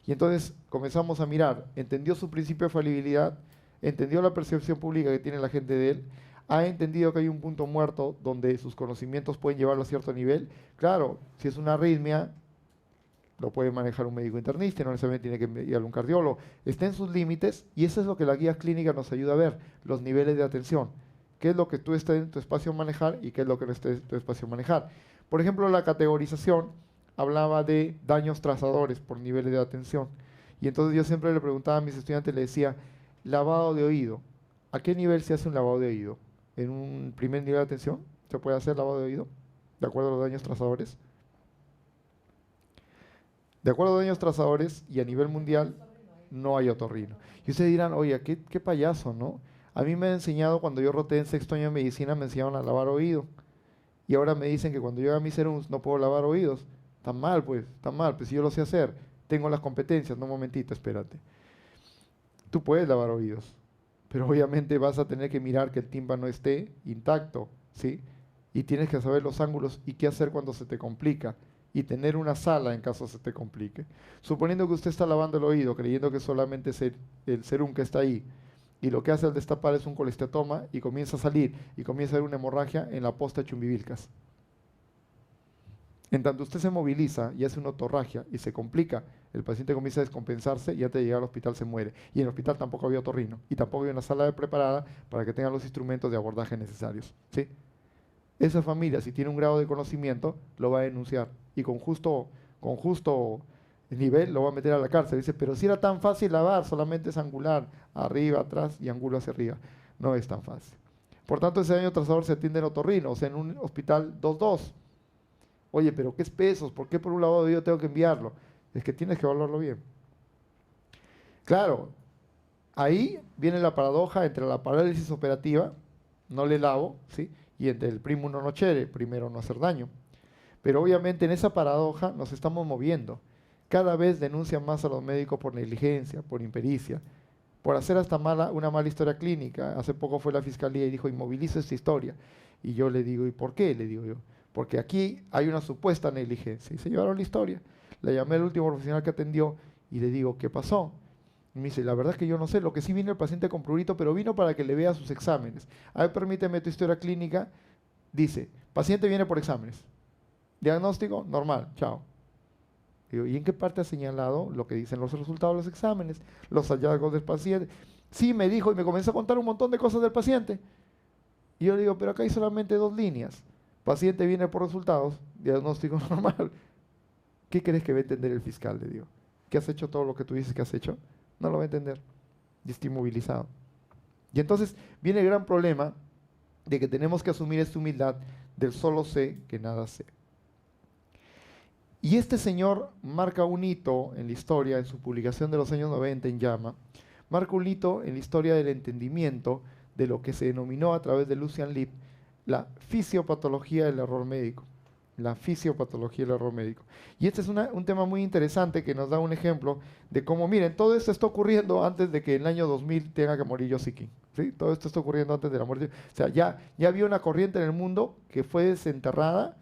Y entonces comenzamos a mirar, entendió su principio de falibilidad, entendió la percepción pública que tiene la gente de él, ha entendido que hay un punto muerto donde sus conocimientos pueden llevarlo a cierto nivel. Claro, si es una arritmia, lo puede manejar un médico internista, no necesariamente tiene que ir a un cardiólogo. Está en sus límites y eso es lo que la guía clínica nos ayuda a ver, los niveles de atención. ¿Qué es lo que tú estás en tu espacio manejar y qué es lo que no está en tu espacio manejar? Por ejemplo, la categorización hablaba de daños trazadores por niveles de atención. Y entonces yo siempre le preguntaba a mis estudiantes, le decía, lavado de oído. ¿A qué nivel se hace un lavado de oído? ¿En un primer nivel de atención se puede hacer lavado de oído? ¿De acuerdo a los daños trazadores? De acuerdo a daños trazadores y a nivel mundial, no hay otorrino. Y ustedes dirán, oye, qué payaso, ¿no? A mí me han enseñado, cuando yo roté en sexto año de medicina, me enseñaron a lavar oído. Y ahora me dicen que cuando yo haga mis serums no puedo lavar oídos. Tan mal, pues si yo lo sé hacer, tengo las competencias. No, un momentito, espérate. Tú puedes lavar oídos, pero obviamente vas a tener que mirar que el tímpano esté intacto, ¿sí? Y tienes que saber los ángulos y qué hacer cuando se te complica. Y tener una sala en caso se te complique. Suponiendo que usted está lavando el oído, creyendo que solamente es el serum que está ahí, y lo que hace al destapar es un colesteatoma y comienza a salir, y comienza a haber una hemorragia en la posta chumbivilcas. En tanto usted se moviliza y hace una otorragia y se complica, el paciente comienza a descompensarse y antes de llegar al hospital se muere. Y en el hospital tampoco había otorrino, y tampoco había una sala preparada para que tengan los instrumentos de abordaje necesarios, ¿sí? Esa familia, si tiene un grado de conocimiento, lo va a denunciar y con justo nivel lo va a meter a la cárcel. Dice, pero si era tan fácil lavar, solamente es angular, arriba, atrás y ángulo hacia arriba. No es tan fácil. Por tanto, ese daño trazador se atiende en otorrino, o sea, en un hospital 2-2. Oye, pero ¿qué espesos? ¿Por qué por un lavado de oído tengo que enviarlo? Es que tienes que evaluarlo bien. Claro, ahí viene la paradoja entre la parálisis operativa, no le lavo, ¿sí? Y entre el primo no nocere, primero no hacer daño. Pero obviamente en esa paradoja nos estamos moviendo. Cada vez denuncian más a los médicos por negligencia, por impericia, por hacer hasta una mala historia clínica. Hace poco fue la fiscalía y dijo, inmovilizo esta historia. Y yo le digo, ¿y por qué? Le digo yo, porque aquí hay una supuesta negligencia. Y se llevaron la historia. Le llamé al último profesional que atendió y le digo, ¿qué pasó? Y me dice, la verdad es que yo no sé, lo que sí vino el paciente con prurito, pero vino para que le vea sus exámenes. A ver, permíteme tu historia clínica. Dice, paciente viene por exámenes. Diagnóstico, normal, chao. Digo, ¿y en qué parte ha señalado lo que dicen los resultados de los exámenes, los hallazgos del paciente? Sí, me dijo y me comenzó a contar un montón de cosas del paciente. Y yo le digo, pero acá hay solamente 2 líneas. Paciente viene por resultados, diagnóstico normal. ¿Qué crees que va a entender el fiscal? Le digo, ¿que has hecho todo lo que tú dices que has hecho? No lo va a entender. Y está inmovilizado. Y entonces viene el gran problema de que tenemos que asumir esta humildad del solo sé que nada sé. Y este señor marca un hito en la historia, en su publicación de los años 90 en Llama, marca un hito en la historia del entendimiento de lo que se denominó a través de Lucian Leeb la fisiopatología del error médico. La fisiopatología del error médico. Y este es un tema muy interesante que nos da un ejemplo de cómo, miren, todo esto está ocurriendo antes de que en el año 2000 tenga que morir Josie King. ¿Sí? Todo esto está ocurriendo antes de la muerte. O sea, ya había una corriente en el mundo que fue desenterrada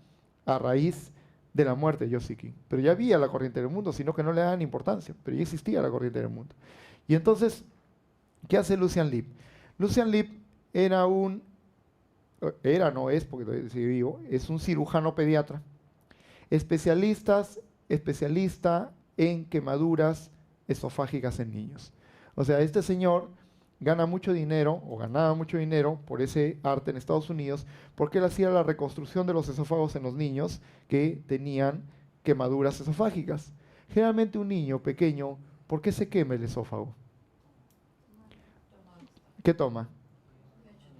a raíz de la muerte de Josie King. Pero ya había la corriente del mundo, sino que no le daban importancia, pero ya existía la corriente del mundo. Y entonces, ¿qué hace Lucian Leeb? Lucian Leeb no es, porque todavía sigue vivo, es un cirujano pediatra, especialista en quemaduras esofágicas en niños. O sea, este señor gana mucho dinero, o ganaba mucho dinero por ese arte en Estados Unidos, porque él hacía la reconstrucción de los esófagos en los niños que tenían quemaduras esofágicas. Generalmente un niño pequeño, ¿por qué se quema el esófago? ¿Qué toma?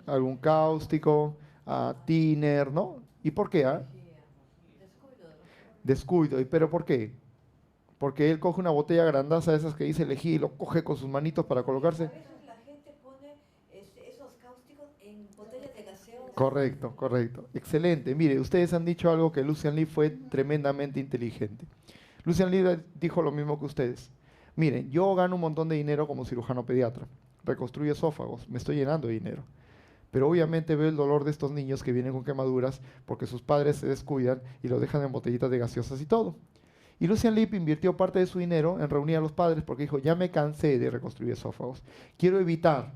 Algún cáustico, tiner, ¿no? ¿Y por qué? Descuido. ¿Y pero por qué? Porque él coge una botella grandaza de esas que dice elegí y lo coge con sus manitos para colocarse. A veces la gente pone esos cáusticos en botellas de gaseosa. Correcto, correcto. Excelente. Mire, ustedes han dicho algo que Lucian Leeb fue tremendamente inteligente. Lucian Leeb dijo lo mismo que ustedes. Miren, yo gano un montón de dinero como cirujano pediatra. Reconstruyo esófagos, me estoy llenando de dinero. Pero obviamente veo el dolor de estos niños que vienen con quemaduras porque sus padres se descuidan y los dejan en botellitas de gaseosas y todo. Y Lucian Leeb invirtió parte de su dinero en reunir a los padres porque dijo, ya me cansé de reconstruir esófagos. Quiero evitar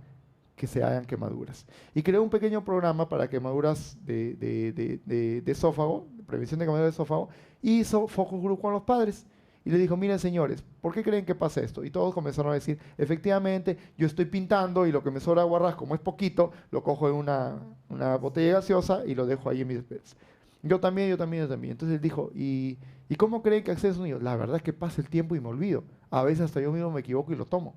que se hagan quemaduras. Y creó un pequeño programa para quemaduras de esófago, prevención de quemaduras de esófago, y hizo focus group con los padres. Y le dijo, miren señores, ¿por qué creen que pasa esto? Y todos comenzaron a decir, efectivamente, yo estoy pintando y lo que me sobra de aguarrás, como es poquito, lo cojo en una botella gaseosa y lo dejo ahí en mis despensas. Yo también. Entonces él dijo, ¿y cómo creen que acceso unido? La verdad es que pasa el tiempo y me olvido. A veces hasta yo mismo me equivoco y lo tomo.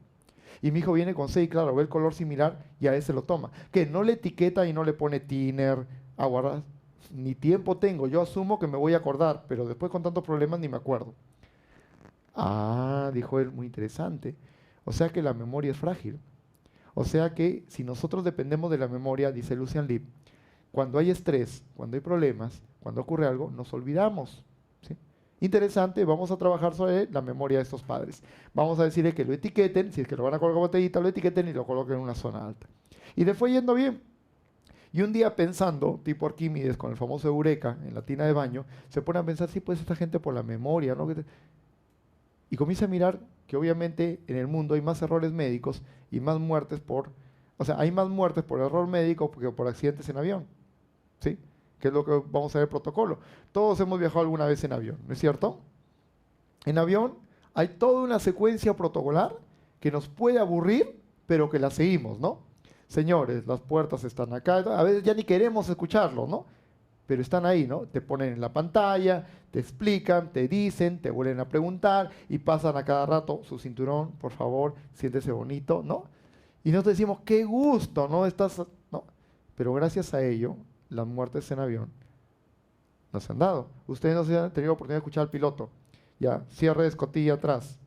Y mi hijo viene con 6, claro, ve el color similar y a veces lo toma. Que no le etiqueta y no le pone tiner, aguarrás. Ni tiempo tengo, yo asumo que me voy a acordar, pero después con tantos problemas ni me acuerdo. Ah, dijo él, muy interesante. O sea que la memoria es frágil. O sea que si nosotros dependemos de la memoria, dice Lucian Leeb, cuando hay estrés, cuando hay problemas, cuando ocurre algo, nos olvidamos. ¿Sí? Interesante, vamos a trabajar sobre la memoria de estos padres. Vamos a decirle que lo etiqueten, si es que lo van a colocar botellita, lo etiqueten y lo coloquen en una zona alta. Y le fue yendo bien. Y un día pensando, tipo Arquímedes con el famoso Eureka en la tina de baño, se pone a pensar, sí, pues esta gente por la memoria, ¿no? Y comienza a mirar que obviamente en el mundo hay más errores médicos y más muertes hay más muertes por error médico que por accidentes en avión, ¿sí? Que es lo que vamos a ver el protocolo. Todos hemos viajado alguna vez en avión, ¿no es cierto? En avión hay toda una secuencia protocolar que nos puede aburrir, pero que la seguimos, ¿no? Señores, las puertas están acá, a veces ya ni queremos escucharlo, ¿no? Pero están ahí, ¿no? Te ponen en la pantalla, te explican, te dicen, te vuelven a preguntar y pasan a cada rato su cinturón, por favor, siéntese bonito, ¿no? Y nosotros decimos, qué gusto, ¿no? ¿No? Pero gracias a ello, las muertes en avión no se han dado. Ustedes no se han tenido oportunidad de escuchar al piloto. Ya, cierre de escotilla atrás,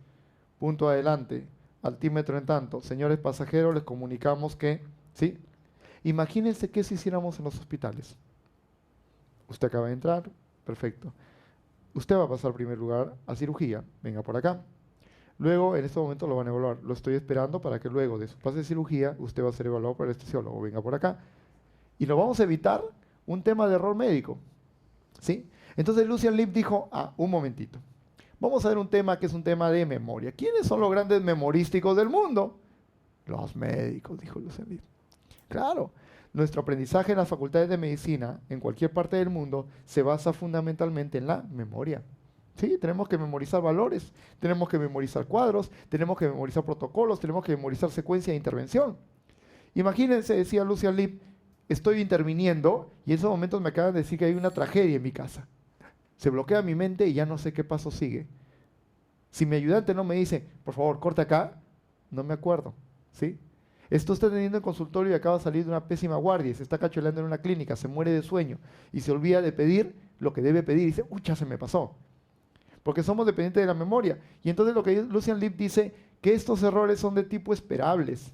punto adelante, altímetro en tanto. Señores pasajeros, les comunicamos que, ¿sí? Imagínense qué si hiciéramos en los hospitales. Usted acaba de entrar, perfecto. Usted va a pasar en primer lugar a cirugía, venga por acá. Luego, en este momento lo van a evaluar. Lo estoy esperando para que luego de su pase de cirugía, usted va a ser evaluado por el anestesiólogo, venga por acá. Y nos vamos a evitar un tema de error médico, ¿sí? Entonces Lucian Leaf dijo, un momentito. Vamos a ver un tema que es un tema de memoria. ¿Quiénes son los grandes memorísticos del mundo? Los médicos, dijo Lucian Leaf. Claro, nuestro aprendizaje en las facultades de medicina, en cualquier parte del mundo, se basa fundamentalmente en la memoria. Sí, tenemos que memorizar valores, tenemos que memorizar cuadros, tenemos que memorizar protocolos, tenemos que memorizar secuencia de intervención. Imagínense, decía Lucian Leaf, estoy interviniendo y en esos momentos me acaban de decir que hay una tragedia en mi casa. Se bloquea mi mente y ya no sé qué paso sigue. Si mi ayudante no me dice, por favor, corta acá, no me acuerdo, ¿sí? Esto está teniendo en consultorio y acaba de salir de una pésima guardia, se está cacholeando en una clínica, se muere de sueño y se olvida de pedir lo que debe pedir y dice, uy, ya se me pasó. Porque somos dependientes de la memoria. Y entonces lo que Lucian Leaf dice, que estos errores son de tipo esperables,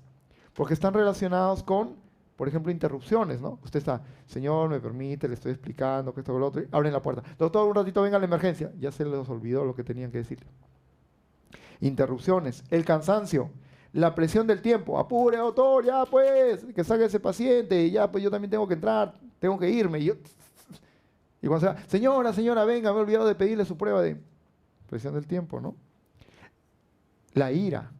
porque están relacionados con, por ejemplo, interrupciones, ¿no? Usted está, señor, me permite, le estoy explicando que esto o lo otro, y abren la puerta. Doctor, un ratito, venga a la emergencia. Ya se les olvidó lo que tenían que decir. Interrupciones, el cansancio, la presión del tiempo. Apure, doctor, ya pues, que salga ese paciente, y ya pues yo también tengo que entrar, tengo que irme. Y cuando se va, señora, venga, me he olvidado de pedirle su prueba de presión del tiempo, ¿no? La ira.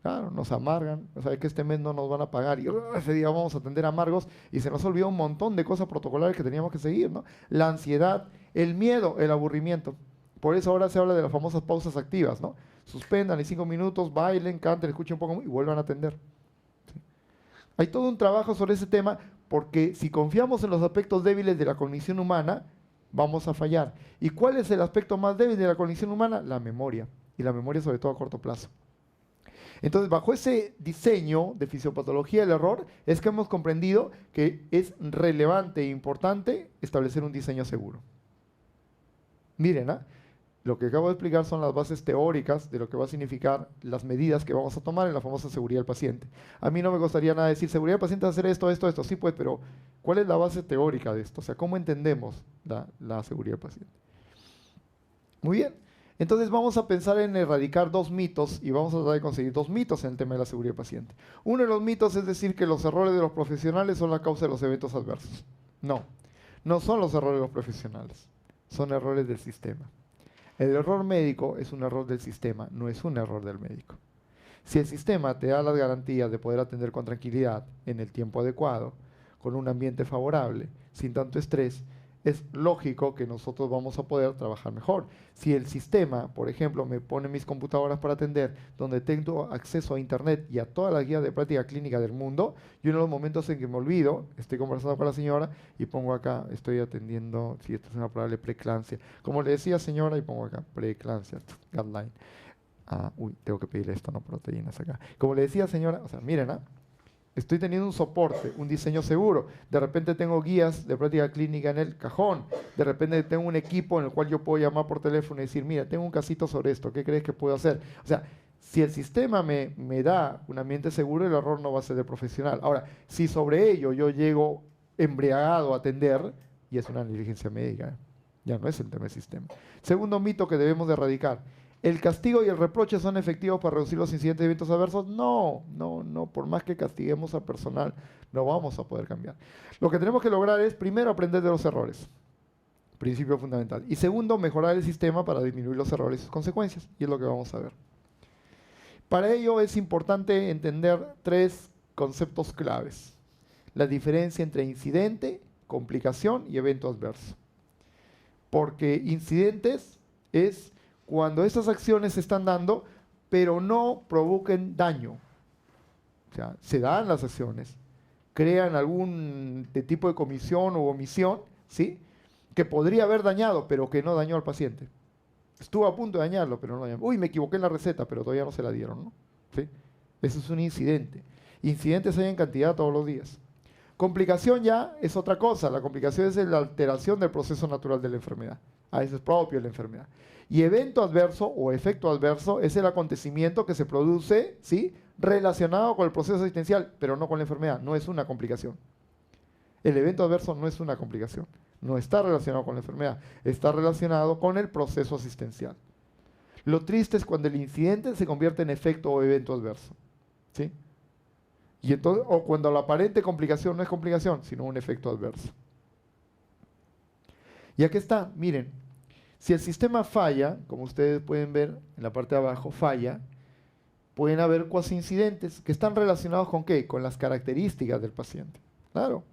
Claro, nos amargan, o sea, que este mes no nos van a pagar y ese día vamos a atender amargos y se nos olvidó un montón de cosas protocolares que teníamos que seguir, ¿no? La ansiedad, el miedo, el aburrimiento. Por eso ahora se habla de las famosas pausas activas, ¿no? Suspendan y 5 minutos, bailen, canten, escuchen un poco y vuelvan a atender. ¿Sí? Hay todo un trabajo sobre ese tema porque si confiamos en los aspectos débiles de la cognición humana, vamos a fallar. ¿Y cuál es el aspecto más débil de la cognición humana? La memoria. Y la memoria sobre todo a corto plazo. Entonces, bajo ese diseño de fisiopatología del error, es que hemos comprendido que es relevante e importante establecer un diseño seguro. Miren, lo que acabo de explicar son las bases teóricas de lo que va a significar las medidas que vamos a tomar en la famosa seguridad del paciente. A mí no me costaría nada decir, seguridad del paciente es hacer esto, esto, esto. Sí, pues, pero ¿cuál es la base teórica de esto? O sea, ¿cómo entendemos la seguridad del paciente? Muy bien. Entonces vamos a pensar en erradicar 2 mitos y vamos a tratar de conseguir 2 mitos en el tema de la seguridad del paciente. Uno de los mitos es decir que los errores de los profesionales son la causa de los eventos adversos. No, no son los errores de los profesionales, son errores del sistema. El error médico es un error del sistema, no es un error del médico. Si el sistema te da las garantías de poder atender con tranquilidad, en el tiempo adecuado, con un ambiente favorable, sin tanto estrés, es lógico que nosotros vamos a poder trabajar mejor. Si el sistema, por ejemplo, me pone mis computadoras para atender, donde tengo acceso a internet y a todas las guías de práctica clínica del mundo, yo en los momentos en que me olvido, estoy conversando con la señora y pongo acá, estoy atendiendo, si esta es una probable preeclampsia. Como le decía señora, y pongo acá, preeclampsia, guideline. Tengo que pedirle esto, no proteínas acá. Como le decía señora, o sea, miren, estoy teniendo un soporte, un diseño seguro. De repente tengo guías de práctica clínica en el cajón. De repente tengo un equipo en el cual yo puedo llamar por teléfono y decir, mira, tengo un casito sobre esto, ¿qué crees que puedo hacer? O sea, si el sistema me da un ambiente seguro, el error no va a ser de profesional. Ahora, si sobre ello yo llego embriagado a atender, y es una negligencia médica, ya no es el tema del sistema. Segundo mito que debemos de erradicar. ¿El castigo y el reproche son efectivos para reducir los incidentes y eventos adversos? No, por más que castiguemos al personal, no vamos a poder cambiar. Lo que tenemos que lograr es, primero, aprender de los errores, principio fundamental. Y segundo, mejorar el sistema para disminuir los errores y sus consecuencias, y es lo que vamos a ver. Para ello es importante entender 3 conceptos claves. La diferencia entre incidente, complicación y evento adverso. Porque incidentes es cuando estas acciones se están dando, pero no provoquen daño. O sea, se dan las acciones, crean algún tipo de comisión o omisión, ¿sí? Que podría haber dañado, pero que no dañó al paciente. Estuvo a punto de dañarlo, pero no dañó. Uy, me equivoqué en la receta, pero todavía no se la dieron, ¿no? ¿Sí? Eso es un incidente. Incidentes hay en cantidad todos los días. Complicación ya es otra cosa. La complicación es la alteración del proceso natural de la enfermedad. Eso es propio de la enfermedad. Y evento adverso o efecto adverso es el acontecimiento que se produce, ¿sí?, relacionado con el proceso asistencial, pero no con la enfermedad, no es una complicación. El evento adverso no es una complicación, no está relacionado con la enfermedad, está relacionado con el proceso asistencial. Lo triste es cuando el incidente se convierte en efecto o evento adverso, ¿sí? Y entonces, o cuando la aparente complicación no es complicación, sino un efecto adverso. Y aquí está, miren, si el sistema falla, como ustedes pueden ver en la parte de abajo, falla, pueden haber cuasi-incidentes que están relacionados con ¿qué? Con las características del paciente. Claro.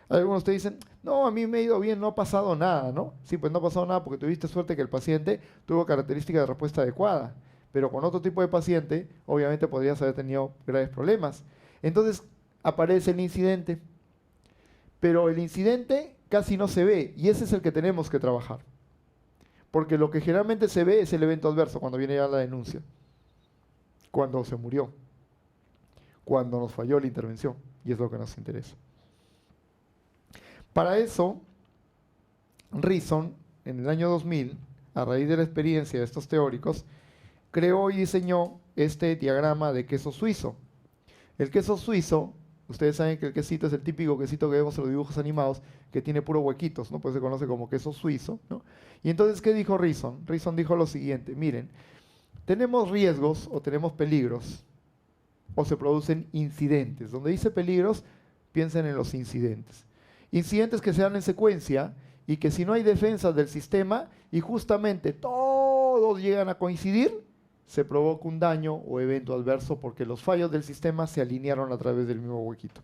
Algunos te dicen, no, a mí me ha ido bien, no ha pasado nada, ¿no? Sí, pues no ha pasado nada porque tuviste suerte que el paciente tuvo características de respuesta adecuada. Pero con otro tipo de paciente, obviamente podrías haber tenido graves problemas. Entonces aparece el incidente. Pero el incidente casi no se ve y ese es el que tenemos que trabajar. Porque lo que generalmente se ve es el evento adverso cuando viene ya la denuncia. Cuando se murió. Cuando nos falló la intervención. Y es lo que nos interesa. Para eso, Reason, en el año 2000, a raíz de la experiencia de estos teóricos, creó y diseñó este diagrama de queso suizo. El queso suizo, ustedes saben que el quesito es el típico quesito que vemos en los dibujos animados, que tiene puros huequitos, ¿no? Pues se conoce como queso suizo, ¿no? Y entonces, ¿qué dijo Reason? Reason dijo lo siguiente, miren, tenemos riesgos o tenemos peligros, o se producen incidentes. Donde dice peligros, piensen en los incidentes. Incidentes que se dan en secuencia y que si no hay defensas del sistema y justamente todos llegan a coincidir, se provoca un daño o evento adverso porque los fallos del sistema se alinearon a través del mismo huequito.